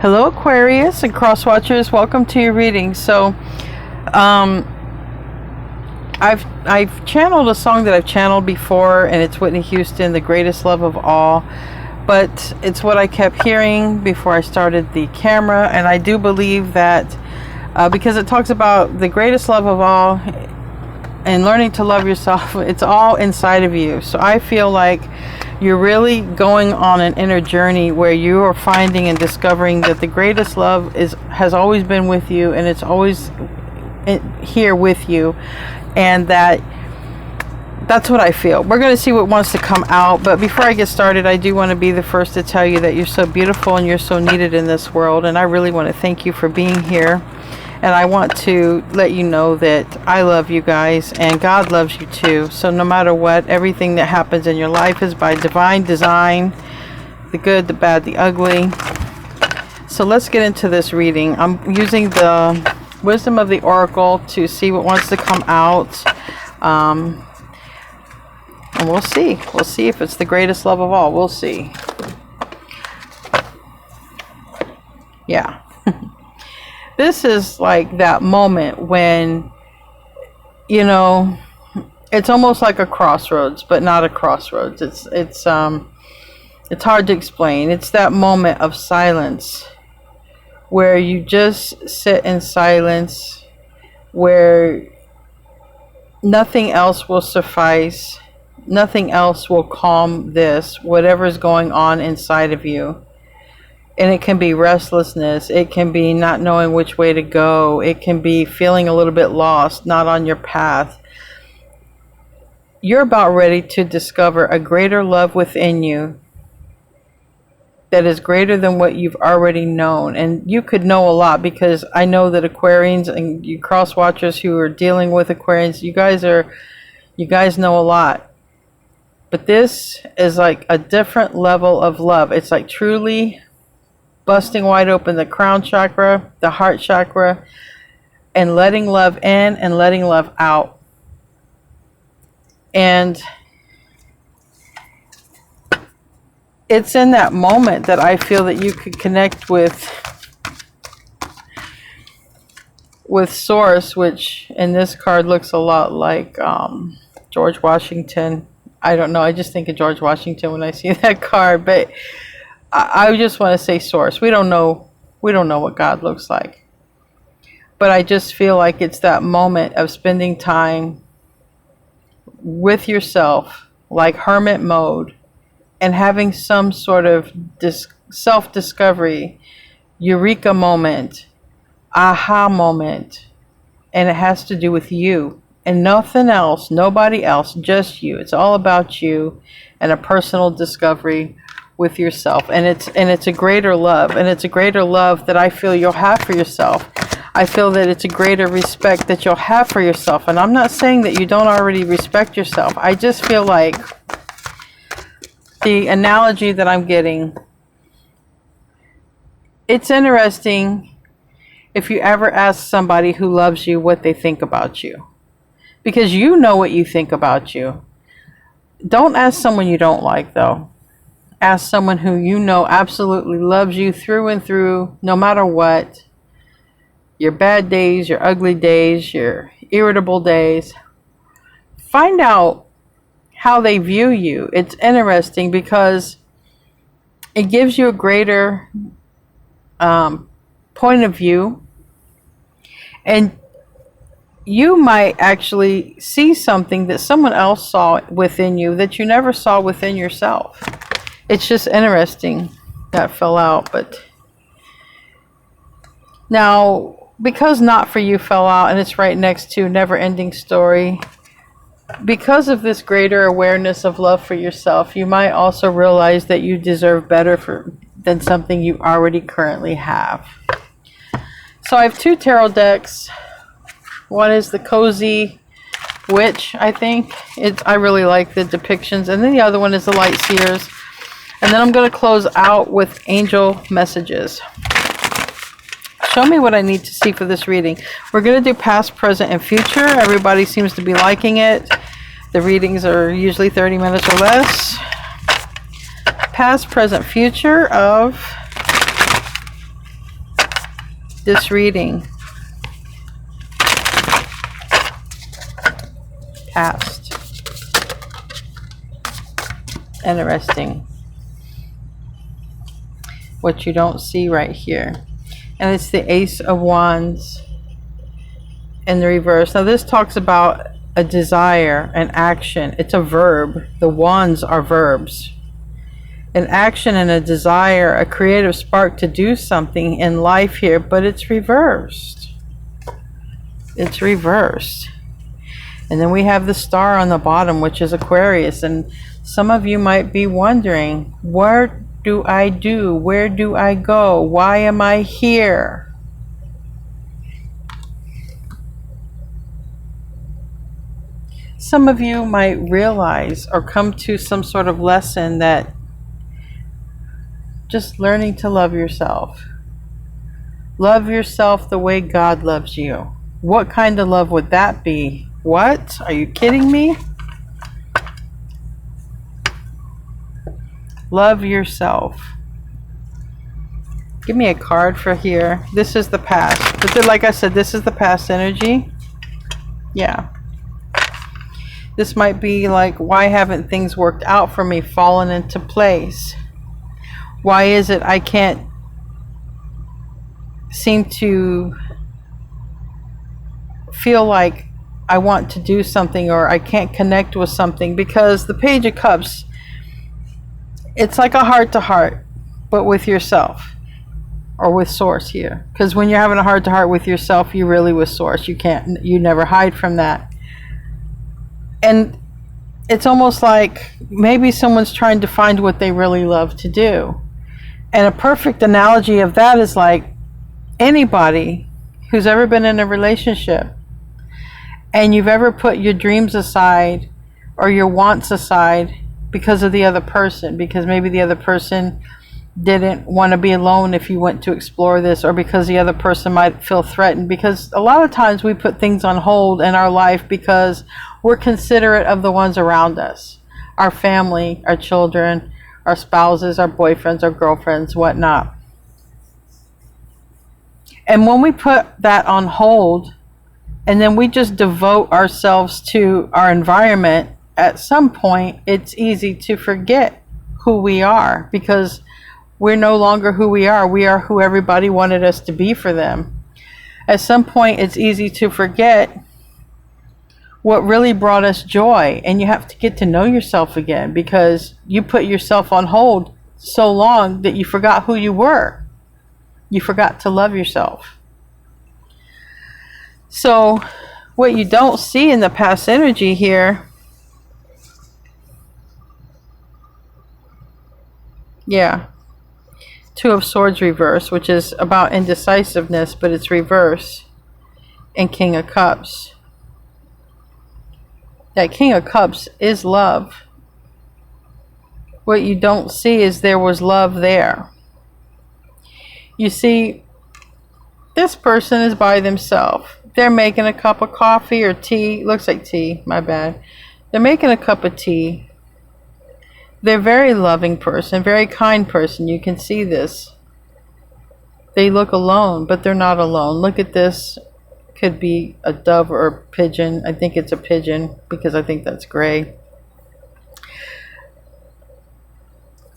Hello Aquarius and cross watchers, welcome to your reading. So I've channeled a song that I've channeled before, and it's Whitney Houston, The Greatest Love of All, but it's what I kept hearing before I started the camera. And I do believe that because it talks about the greatest love of all and learning to love yourself, it's all inside of you. So I feel like you're really going on an inner journey where you are finding and discovering that the greatest love has always been with you, and it's always here with you, and that's what I feel. We're going to see what wants to come out, but before I get started, I do want to be the first to tell you that you're so beautiful and you're so needed in this world, and I really want to thank you for being here. And I want to let you know that I love you guys and God loves you too. So no matter what, everything that happens in your life is by divine design. The good, the bad, the ugly. So let's get into this reading. I'm using the wisdom of the oracle to see what wants to come out. And we'll see. We'll see if it's the greatest love of all. We'll see. Yeah. This is like that moment when, you know, it's almost like a crossroads, but not a crossroads. It's hard to explain. It's that moment of silence where you just sit in silence, where nothing else will suffice, nothing else will calm this, whatever's going on inside of you. And it can be restlessness. It can be not knowing which way to go. It can be feeling a little bit lost, not on your path. You're about ready to discover a greater love within you that is greater than what you've already known. And you could know a lot, because I know that Aquarians and you cross watchers who are dealing with Aquarians, you guys know a lot. But this is like a different level of love. It's like truly busting wide open the crown chakra, the heart chakra, and letting love in and letting love out. And it's in that moment that I feel that you could connect with Source, which in this card looks a lot like George Washington. I don't know, I just think of George Washington when I see that card, but I just want to say Source. We don't know what God looks like. But I just feel like it's that moment of spending time with yourself, like hermit mode, and having some sort of self-discovery, eureka moment, aha moment. And it has to do with you and nothing else, nobody else, just you. It's all about you and a personal discovery with yourself, and it's a greater love, and it's a greater love that I feel you'll have for yourself. I feel that it's a greater respect that you'll have for yourself, and I'm not saying that you don't already respect yourself. I just feel like the analogy that I'm getting, it's interesting if you ever ask somebody who loves you what they think about you, because you know what you think about you. Don't ask someone you don't like, though. Ask someone who you know absolutely loves you through and through, no matter what. Your bad days, your ugly days, your irritable days. Find out how they view you. It's interesting because it gives you a greater point of view. And you might actually see something that someone else saw within you that you never saw within yourself. It's just interesting. That fell out, but now because Not For You fell out, and it's right next to Never Ending Story, because of this greater awareness of love for yourself, you might also realize that you deserve better than something you already currently have. So I have two tarot decks. One is the Cozy Witch, I think. I really like the depictions, and then the other one is the Light Seers. And then I'm going to close out with angel messages. Show me what I need to see for this reading. We're going to do past, present, and future. Everybody seems to be liking it. The readings are usually 30 minutes or less. Past, present, future of this reading. Past. Interesting. What you don't see right here. And it's the Ace of Wands in the reverse. Now this talks about a desire, an action. It's a verb. The wands are verbs. An action and a desire, a creative spark to do something in life here, but it's reversed. It's reversed. And then we have the star on the bottom, which is Aquarius. And some of you might be wondering, what do I do? Where do I go? Why am I here? Some of you might realize or come to some sort of lesson that just learning to love yourself. Love yourself the way God loves you. What kind of love would that be? What? Are you kidding me? Love yourself. Give me a card for here. This is the past. But like I said, this is the past energy. Yeah. This might be like, why haven't things worked out for me, fallen into place? Why is it I can't seem to feel like I want to do something, or I can't connect with something? Because the Page of Cups, it's like a heart-to-heart, but with yourself, or with Source here. Because when you're having a heart-to-heart with yourself, you're really with Source. You never hide from that. And it's almost like maybe someone's trying to find what they really love to do. And a perfect analogy of that is like anybody who's ever been in a relationship and you've ever put your dreams aside or your wants aside because of the other person, because maybe the other person didn't want to be alone if you went to explore this, or because the other person might feel threatened. Because a lot of times we put things on hold in our life because we're considerate of the ones around us, our family, our children, our spouses, our boyfriends, our girlfriends, whatnot. And when we put that on hold and then we just devote ourselves to our environment, at some point it's easy to forget who we are, because we're no longer who we are. We are who everybody wanted us to be for them. At some point, it's easy to forget what really brought us joy. And you have to get to know yourself again, because you put yourself on hold so long that you forgot who you were. You forgot to love yourself. So what you don't see in the past energy here, yeah. Two of Swords reverse, which is about indecisiveness, but it's reverse. And King of Cups. That King of Cups is love. What you don't see is there was love there. You see, this person is by themselves. They're making a cup of coffee or tea. Looks like tea, my bad. They're making a cup of tea. They're a very loving person, very kind person. You can see this. They look alone, but they're not alone. Look at this. Could be a dove or a pigeon. I think it's a pigeon because I think that's gray.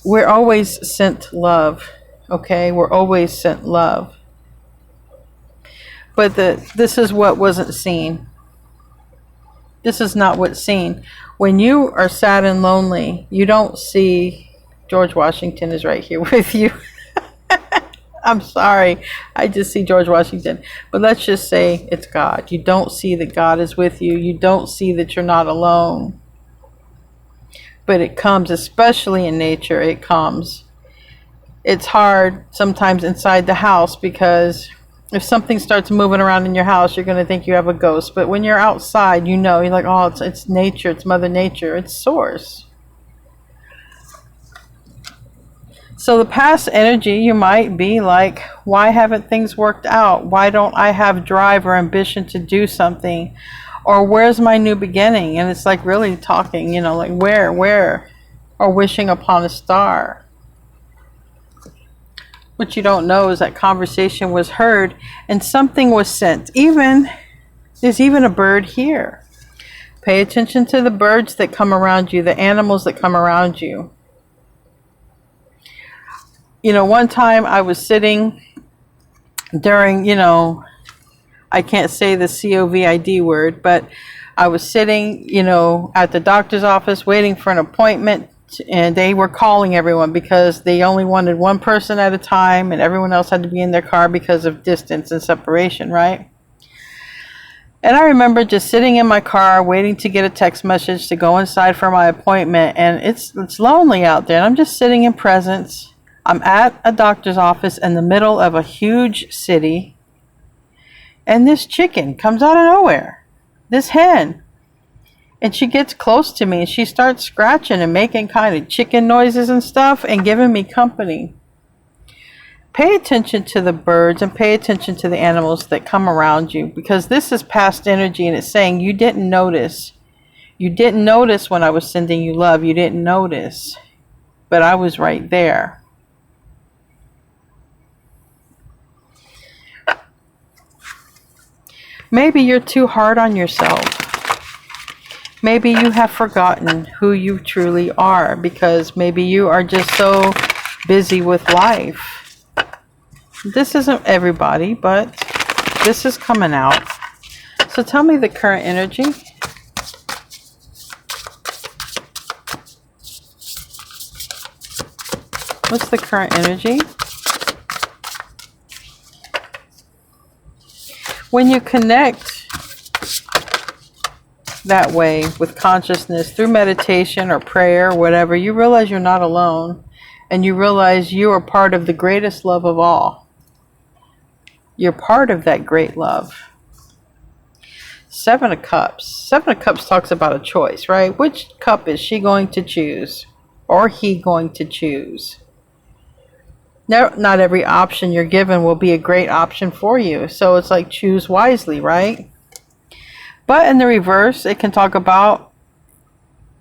We're always sent love, okay? We're always sent love. But this is what wasn't seen. This is not what's seen. When you are sad and lonely, you don't see... George Washington is right here with you. I'm sorry. I just see George Washington. But let's just say it's God. You don't see that God is with you. You don't see that you're not alone. But it comes, especially in nature, it comes. It's hard sometimes inside the house, because if something starts moving around in your house, you're going to think you have a ghost. But when you're outside, you know, you're like, oh, it's nature, it's Mother Nature, it's Source. So the past energy, you might be like, why haven't things worked out? Why don't I have drive or ambition to do something? Or where's my new beginning? And it's like really talking, you know, like where? Or wishing upon a star. what you don't know is that conversation was heard and something was sent. There's even a bird here. Pay attention to the birds that come around you, the animals that come around you. You know, one time I was sitting during, I can't say the COVID word, but I was sitting, at the doctor's office waiting for an appointment, and they were calling everyone because they only wanted one person at a time and everyone else had to be in their car because of distance and separation, right? And I remember just sitting in my car waiting to get a text message to go inside for my appointment, and it's lonely out there, and I'm just sitting in presence. I'm at a doctor's office in the middle of a huge city, and this chicken comes out of nowhere, this hen, and she gets close to me and she starts scratching and making kind of chicken noises and stuff and giving me company. Pay attention to the birds and pay attention to the animals that come around you, because this is past energy and it's saying you didn't notice. You didn't notice when I was sending you love. You didn't notice, but I was right there. Maybe you're too hard on yourself. Maybe you have forgotten who you truly are because maybe you are just so busy with life. This isn't everybody, but this is coming out. So tell me the current energy. What's the current energy? When you connect that way with consciousness through meditation or prayer or whatever, you realize you're not alone, and you realize you are part of the greatest love of all. You're part of that great love. Seven of Cups. Seven of Cups talks about a choice, right? Which cup is she going to choose or he going to choose? Not every option you're given will be a great option for you. So it's like choose wisely, right? But in the reverse, it can talk about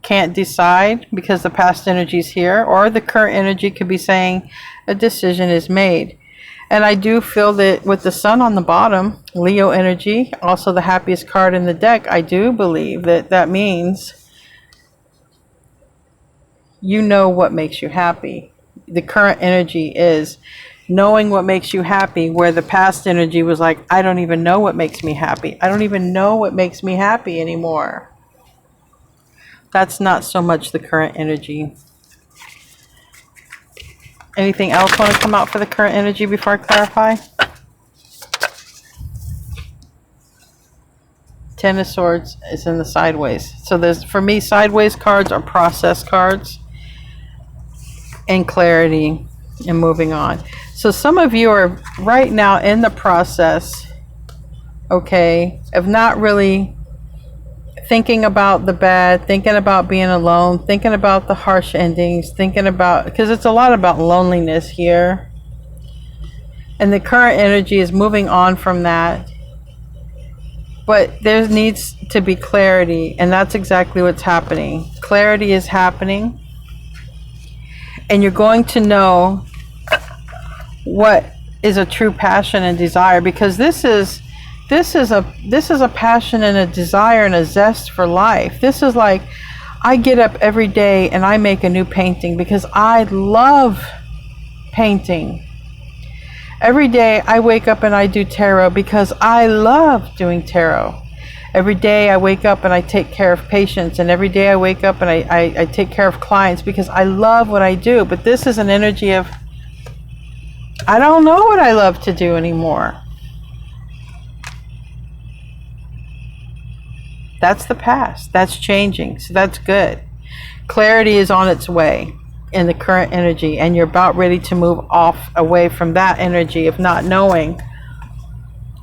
can't decide because the past energy is here, or the current energy could be saying a decision is made. And I do feel that with the sun on the bottom, Leo energy, also the happiest card in the deck, I do believe that means you know what makes you happy. The current energy is knowing what makes you happy, where the past energy was like, I don't even know what makes me happy. I don't even know what makes me happy anymore. That's not so much the current energy. Anything else want to come out for the current energy before I clarify? Ten of Swords is in the sideways. So there's, for me, sideways cards are process cards and clarity and moving on. So some of you are right now in the process, okay, of not really thinking about the bad, thinking about being alone, thinking about the harsh endings, thinking about, because it's a lot about loneliness here. And the current energy is moving on from that. But there needs to be clarity, and that's exactly what's happening. Clarity is happening. And you're going to know what is a true passion and desire, because this is a passion and a desire and a zest for life. This is like, I get up every day and I make a new painting because I love painting. Every day I wake up and I do tarot because I love doing tarot. Every day I wake up and I take care of patients, and every day I wake up and I take care of clients because I love what I do. But this is an energy of, I don't know what I love to do anymore. That's the past. That's changing. So that's good. Clarity is on its way in the current energy, and you're about ready to move off away from that energy of not knowing.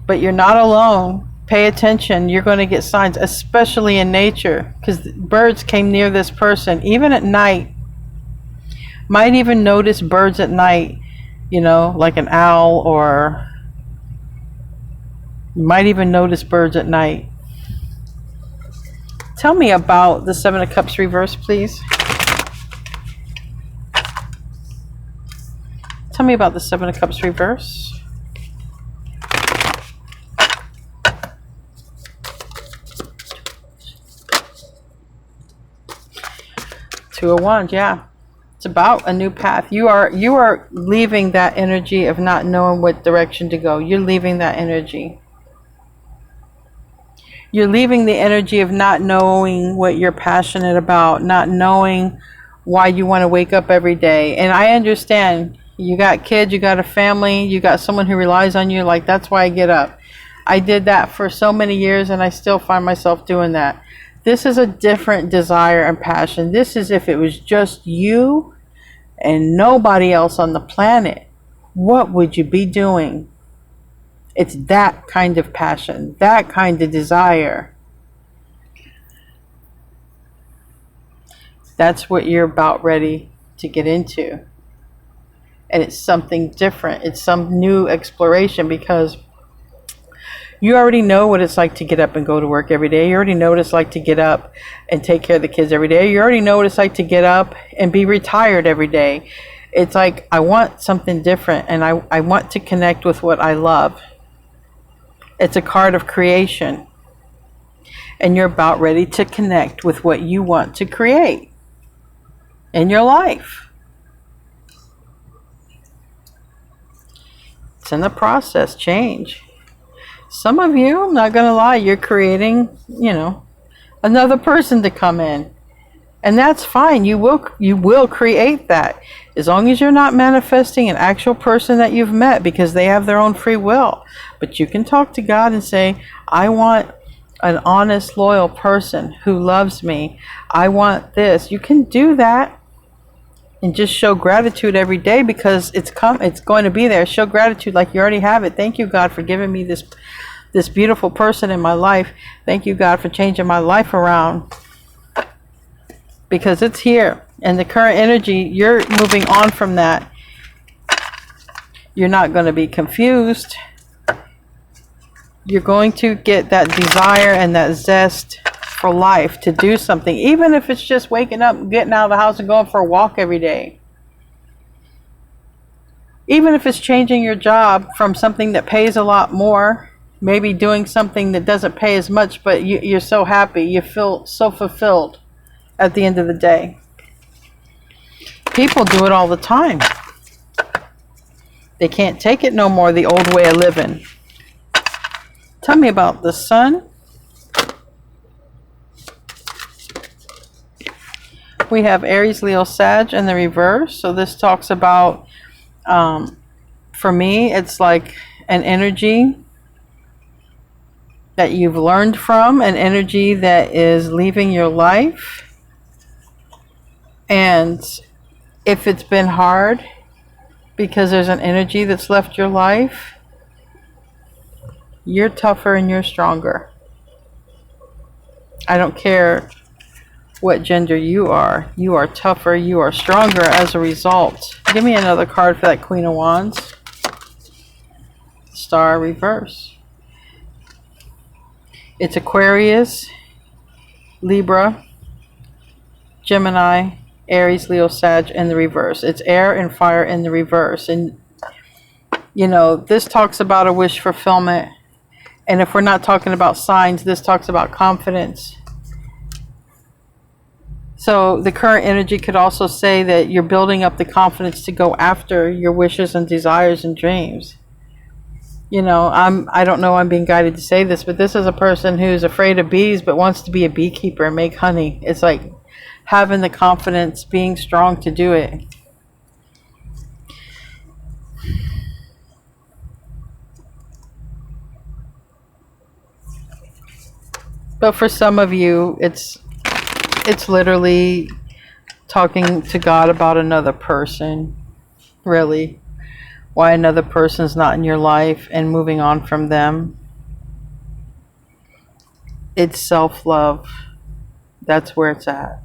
But you're not alone. Pay attention. You're going to get signs, especially in nature, because birds came near this person, even at night. Might even notice birds at night, you know, like an owl, or you might even notice birds at night. Tell me about the Seven of Cups reverse, please. Tell me about the Seven of Cups reverse. Two of Wands, yeah. It's about a new path. You are leaving that energy of not knowing what direction to go. You're leaving that energy. You're leaving the energy of not knowing what you're passionate about, not knowing why you want to wake up every day. And I understand, you got kids, you got a family, you got someone who relies on you, like that's why I get up. I did that for so many years and I still find myself doing that. This is a different desire and passion. This is if it was just you and nobody else on the planet, what would you be doing? It's that kind of passion, that kind of desire. That's what you're about ready to get into. And it's something different. It's some new exploration, because you already know what it's like to get up and go to work every day. You already know what it's like to get up and take care of the kids every day. You already know what it's like to get up and be retired every day. It's like, I want something different, and I want to connect with what I love. It's a card of creation. And you're about ready to connect with what you want to create in your life. It's in the process, change. Some of you, I'm not going to lie, you're creating, another person to come in. And that's fine. You will create that. As long as you're not manifesting an actual person that you've met, because they have their own free will. But you can talk to God and say, I want an honest, loyal person who loves me. I want this. You can do that and just show gratitude every day, because it's going to be there. Show gratitude like you already have it. Thank you, God, for giving me this beautiful person in my life. Thank you, God, for changing my life around. Because it's here. And the current energy, you're moving on from that. You're not going to be confused. You're going to get that desire and that zest for life to do something. Even if it's just waking up, getting out of the house and going for a walk every day. Even if it's changing your job from something that pays a lot more, maybe doing something that doesn't pay as much, but you're so happy, you feel so fulfilled at the end of the day. People do it all the time. They can't take it no more, the old way of living. Tell me about the Sun. We have Aries, Leo, Sag in the reverse. So this talks about, for me, it's like an energy that you've learned from, an energy that is leaving your life. And if it's been hard because there's an energy that's left your life, you're tougher and you're stronger. I don't care what gender you are tougher, you are stronger as a result. Give me another card for that Queen of Wands. Star reverse. It's Aquarius, Libra, Gemini, Aries, Leo, Sag in the reverse. It's air and fire in the reverse. And, this talks about a wish fulfillment. And if we're not talking about signs, this talks about confidence. So the current energy could also say that you're building up the confidence to go after your wishes and desires and dreams. I don't know, I'm being guided to say this, but this is a person who's afraid of bees but wants to be a beekeeper and make honey. It's like having the confidence, being strong to do it. But for some of you, it's literally talking to God about another person, really. Why another person's not in your life and moving on from them. It's self-love. That's where it's at.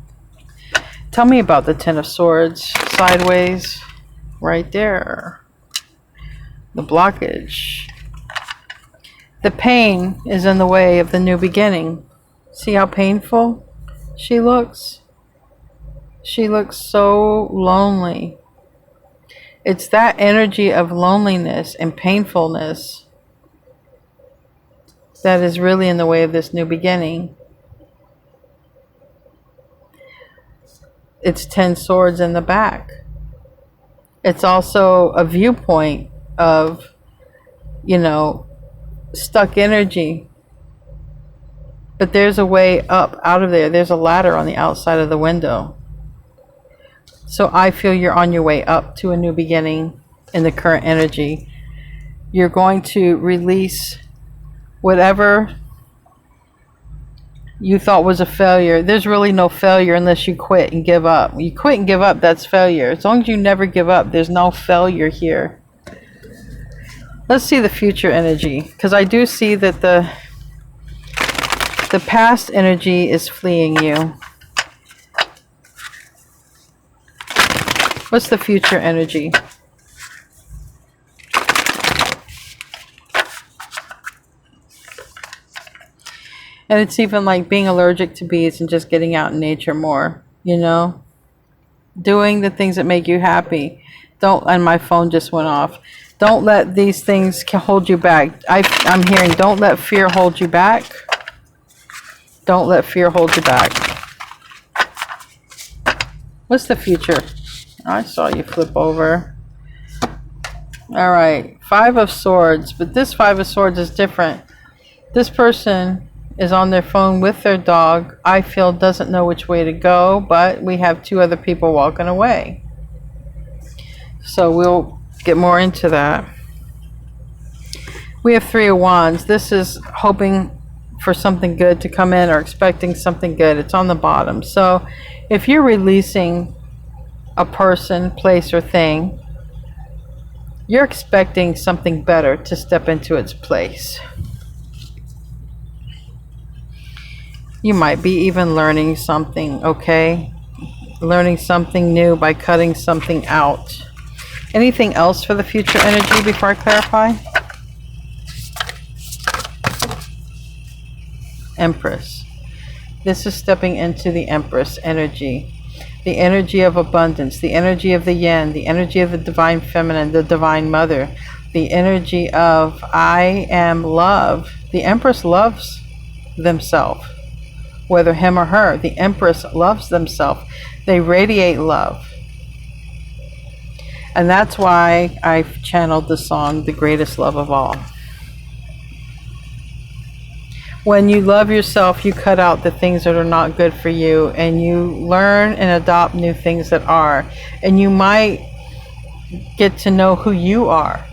Tell me about the Ten of Swords, sideways, right there. The blockage. The pain is in the way of the new beginning. See how painful she looks? She looks so lonely. It's that energy of loneliness and painfulness that is really in the way of this new beginning. It's 10 swords in the back. It's also a viewpoint of, you know, stuck energy. But there's a way up out of there. There's a ladder on the outside of the window. So I feel you're on your way up to a new beginning in the current energy. You're going to release whatever you thought was a failure. There's really no failure unless you quit and give up. You quit and give up, that's failure. As long as you never give up, there's no failure here. Let's see the future energy, because I do see that the past energy is fleeing you. What's the future energy? And it's even like being allergic to bees and just getting out in nature more, you know? Doing the things that make you happy. Don't, and my phone just went off. Don't let these things hold you back. I'm hearing, don't let fear hold you back. Don't let fear hold you back. What's the future? I saw you flip over. All right, 5 of Swords. But this 5 of Swords is different. This person is on their phone with their dog. I feel doesn't know which way to go, but we have 2 other people walking away. So we'll get more into that. We have 3 of Wands. This is hoping for something good to come in or expecting something good. It's on the bottom. So if you're releasing a person, place, or thing, you're expecting something better to step into its place. You might be even learning something, okay? Learning something new by cutting something out. Anything else for the future energy before I clarify? Empress. This is stepping into the Empress energy. The energy of abundance, the energy of the yin, the energy of the divine feminine, the divine mother, the energy of I am love. The Empress loves themselves, whether him or her. The Empress loves themselves. They radiate love. And that's why I've channeled the song, The Greatest Love of All. When you love yourself, you cut out the things that are not good for you, and you learn and adopt new things that are. And you might get to know who you are.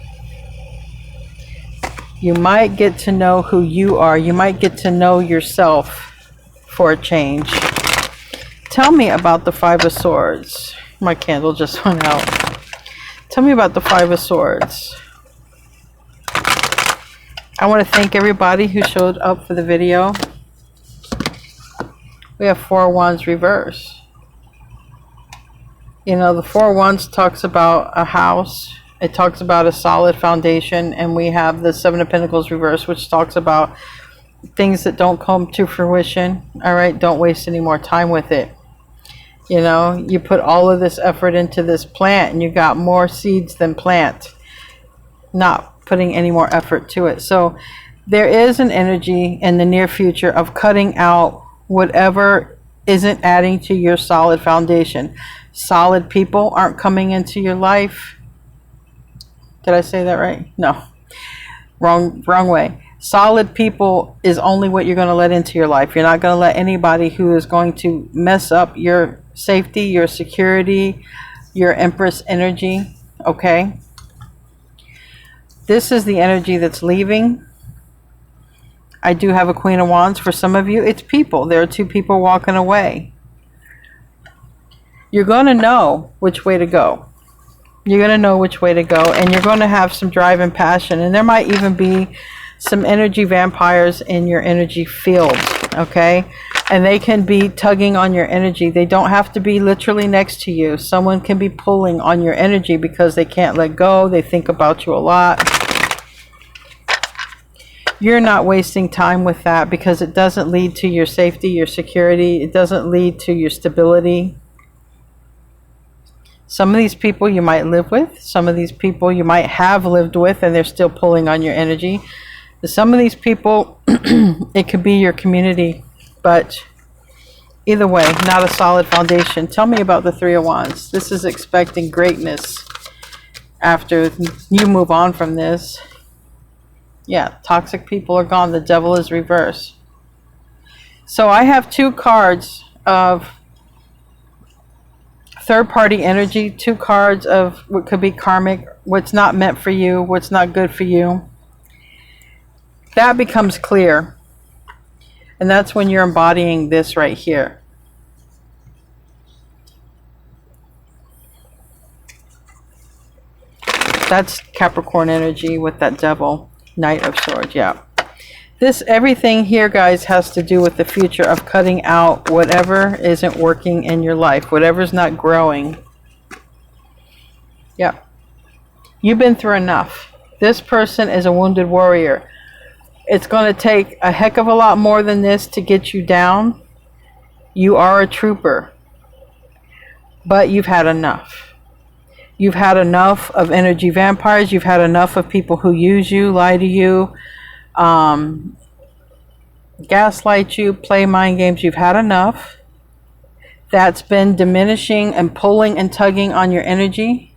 You might get to know who you are. You might get to know yourself for a change. Tell me about the 5 of Swords. My candle just went out. Tell me about the 5 of Swords. I want to thank everybody who showed up for the video. We have 4 of Wands reverse. You know, the 4 of Wands talks about a house. It talks about a solid foundation. And we have the 7 of Pentacles reverse, which talks about things that don't come to fruition. All right, don't waste any more time with it. You know, you put all of this effort into this plant and you got more seeds than plant. Not putting any more effort to it. So there is an energy in the near future of cutting out whatever isn't adding to your solid foundation. Solid people aren't coming into your life. Did I say that right? No. Wrong way. Solid people is only what you're going to let into your life. You're not going to let anybody who is going to mess up your safety, your security, your Empress energy. Okay? This is the energy that's leaving. I do have a Queen of Wands. For some of you, it's people. There are 2 people walking away. You're going to know which way to go. You're going to know which way to go. And you're going to have some drive and passion. And there might even be some energy vampires in your energy field. Okay? And they can be tugging on your energy. They don't have to be literally next to you. Someone can be pulling on your energy because they can't let go. They think about you a lot. You're not wasting time with that because it doesn't lead to your safety, your security. It doesn't lead to your stability. Some of these people you might live with. Some of these people you might have lived with and they're still pulling on your energy. Some of these people, it could be your community, but either way, not a solid foundation. Tell me about the Three of Wands. This is expecting greatness after you move on from this. Yeah, toxic people are gone. The devil is reversed. So I have two cards of third-party energy, two cards of what could be karmic, what's not meant for you, what's not good for you. That becomes clear. And that's when you're embodying this right here. That's Capricorn energy with that devil, Knight of Swords, yeah. This, everything here, guys, has to do with the future of cutting out whatever isn't working in your life, whatever's not growing. Yeah. You've been through enough. This person is a wounded warrior. It's going to take a heck of a lot more than this to get you down. You are a trooper. But you've had enough. You've had enough of energy vampires. You've had enough of people who use you, lie to you, gaslight you, play mind games. You've had enough. That's been diminishing and pulling and tugging on your energy.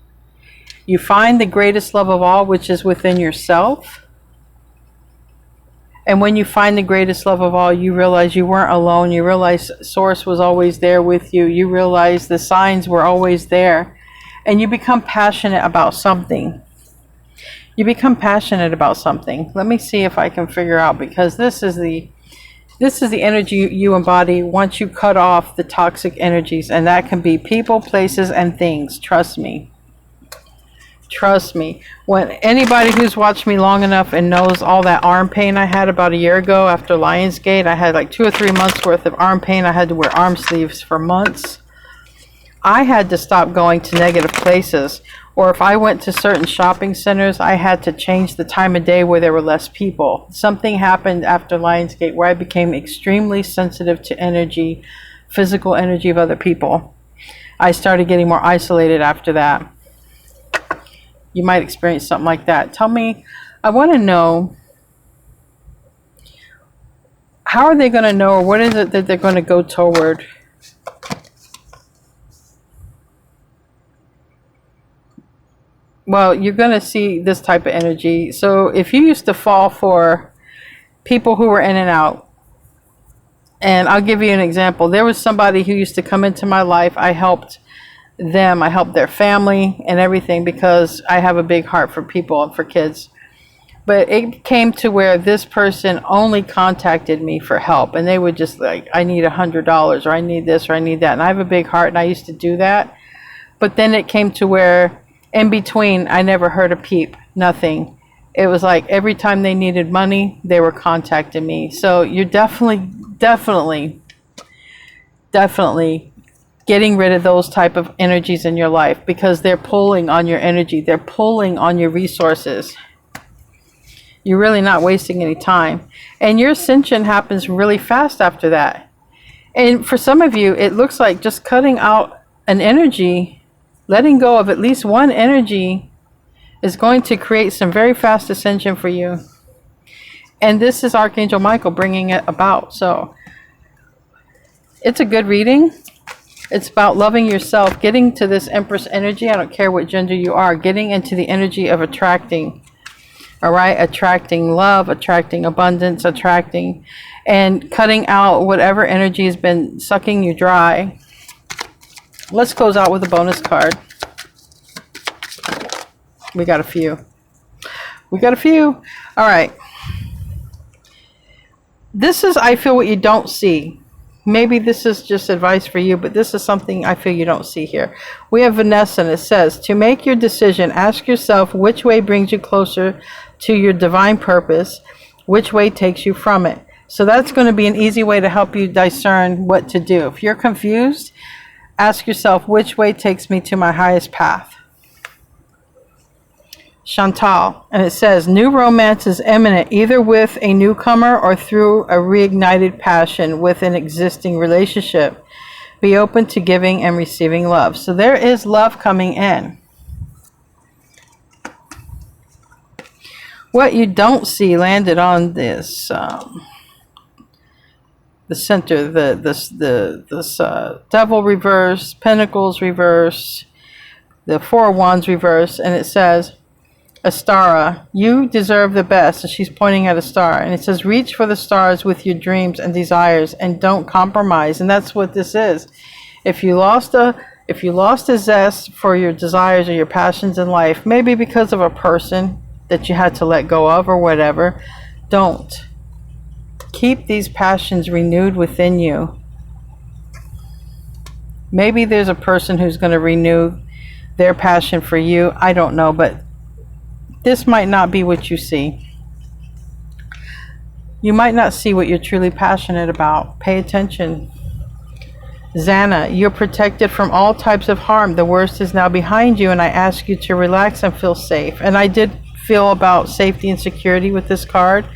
You find the greatest love of all, which is within yourself. And when you find the greatest love of all, you realize you weren't alone. You realize Source was always there with you. You realize the signs were always there. And you become passionate about something. You become passionate about something. Let me see if I can figure out, because this is the energy you embody once you cut off the toxic energies, and that can be people, places, and things. Trust me. Trust me. When anybody who's watched me long enough and knows all that arm pain I had about a year ago after Lionsgate, I had like 2 or 3 months worth of arm pain. I had to wear arm sleeves for months. I had to stop going to negative places, or if I went to certain shopping centers, I had to change the time of day where there were less people. Something happened after Lionsgate where I became extremely sensitive to energy, physical energy of other people. I started getting more isolated after that. You might experience something like that. Tell me, I want to know, how are they going to know, or what is it that they're going to go toward? Well, you're going to see this type of energy. So if you used to fall for people who were in and out, and I'll give you an example. There was somebody who used to come into my life. I helped them. I helped their family and everything because I have a big heart for people and for kids. But it came to where this person only contacted me for help. And they would just like, I need $100, or I need this, or I need that. And I have a big heart, and I used to do that. But then it came to where in between, I never heard a peep, nothing. It was like every time they needed money, they were contacting me. So you're definitely getting rid of those type of energies in your life, because they're pulling on your energy. They're pulling on your resources. You're really not wasting any time. And your ascension happens really fast after that. And for some of you, it looks like just cutting out an energy, letting go of at least one energy, is going to create some very fast ascension for you. And this is Archangel Michael bringing it about. So it's a good reading. It's about loving yourself, getting to this Empress energy. I don't care what gender you are, getting into the energy of attracting. All right, attracting love, attracting abundance, attracting, and cutting out whatever energy has been sucking you dry. Let's close out with a bonus card. We got a few. All right. This is, I feel, what you don't see. Maybe this is just advice for you, but this is something I feel you don't see here. We have Vanessa, and it says, to make your decision, ask yourself which way brings you closer to your divine purpose, which way takes you from it. So that's going to be an easy way to help you discern what to do. If you're confused, ask yourself, which way takes me to my highest path? Chantal, and it says, new romance is imminent, either with a newcomer or through a reignited passion with an existing relationship. Be open to giving and receiving love. So there is love coming in. What you don't see landed on this the center, this devil reverse, pentacles reverse, the four of wands reverse, and it says, Astara, you deserve the best. And she's pointing at a star, and it says, reach for the stars with your dreams and desires, and don't compromise. And that's what this is. If you lost a zest for your desires or your passions in life, maybe because of a person that you had to let go of or whatever, don't. Keep these passions renewed within you. Maybe there's a person who's going to renew their passion for you. I don't know, but this might not be what you see. You might not see what you're truly passionate about. Pay attention. Xana, you're protected from all types of harm. The worst is now behind you, and I ask you to relax and feel safe. And I did feel about safety and security with this card.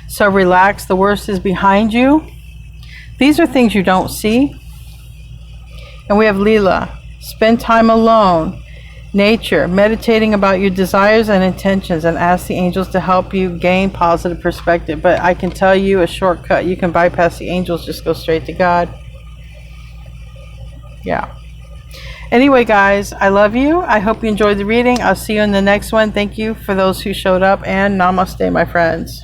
So relax. The worst is behind you. These are things you don't see. And we have Leela. Spend time alone. Nature. Meditating about your desires and intentions, and ask the angels to help you gain positive perspective. But I can tell you a shortcut. You can bypass the angels. Just go straight to God. Yeah. Anyway, guys, I love you. I hope you enjoyed the reading. I'll see you in the next one. Thank you for those who showed up, and namaste, my friends.